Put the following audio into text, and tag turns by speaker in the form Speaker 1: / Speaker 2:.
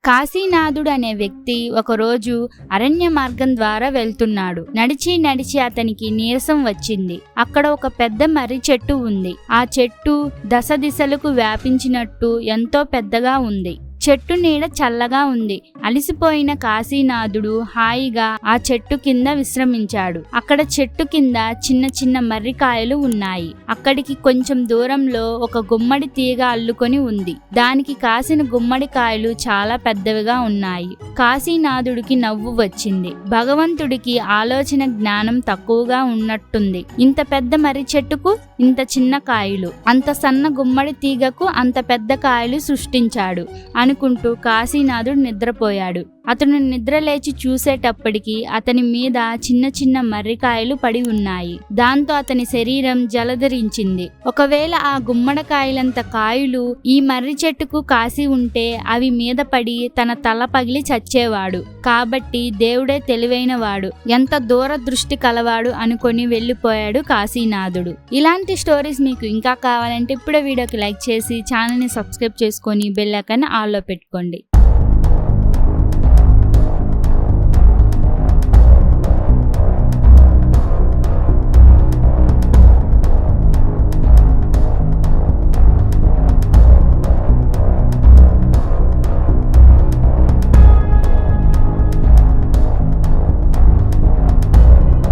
Speaker 1: కాశీనాథుడు అనే వ్యక్తి ఒకరోజు అరణ్య మార్గం ద్వారా వెళ్తున్నాడు. నడిచి అతనికి నీరసం వచ్చింది. అక్కడ ఒక పెద్ద మర్రి చెట్టు ఉంది. ఆ చెట్టు దశ దిశలకు వ్యాపించినట్టు ఎంతో పెద్దగా ఉంది. చెట్టు నీడ చల్లగా ఉంది. అలిసిపోయిన కాశీనాథుడు హాయిగా ఆ చెట్టు కింద విశ్రమించాడు. అక్కడ చెట్టు కింద చిన్న మర్రికాయలు ఉన్నాయి. అక్కడికి కొంచెం దూరంలో ఒక గుమ్మడి తీగ అల్లుకొని ఉంది. దానికి కాసిన గుమ్మడికాయలు చాలా పెద్దవిగా ఉన్నాయి. కాశీనాథుడికి నవ్వు వచ్చింది. భగవంతుడికి ఆలోచన జ్ఞానం తక్కువగా ఉన్నట్టుంది. ఇంత పెద్ద మర్రి చెట్టుకు ఇంత చిన్న కాయలు, అంత సన్న గుమ్మడి తీగకు అంత పెద్ద కాయలు సృష్టించాడు అనుకుంటూ కాశీనాథుడు నిద్రపోయాడు. అతను నిద్రలేచి చూసేటప్పటికి అతని మీద చిన్న మర్రికాయలు పడి ఉన్నాయి. దాంతో అతని శరీరం జలధరించింది. ఒకవేళ ఆ గుమ్మడికాయలంత కాయలు ఈ మర్రి చెట్టుకు కాసి ఉంటే అవి మీద పడి తన తల పగిలి చచ్చేవాడు. కాబట్టి దేవుడే తెలివైనవాడు, ఎంత దూరదృష్టి కలవాడు అనుకొని వెళ్ళిపోయాడు కాశీనాథుడు. ఇలాంటి స్టోరీస్ మీకు ఇంకా కావాలంటే ఇప్పుడే వీడియోకి లైక్ చేసి ఛానల్ని సబ్స్క్రైబ్ చేసుకొని బెల్ ఐకాన్ ఆల్లో పెట్టుకోండి.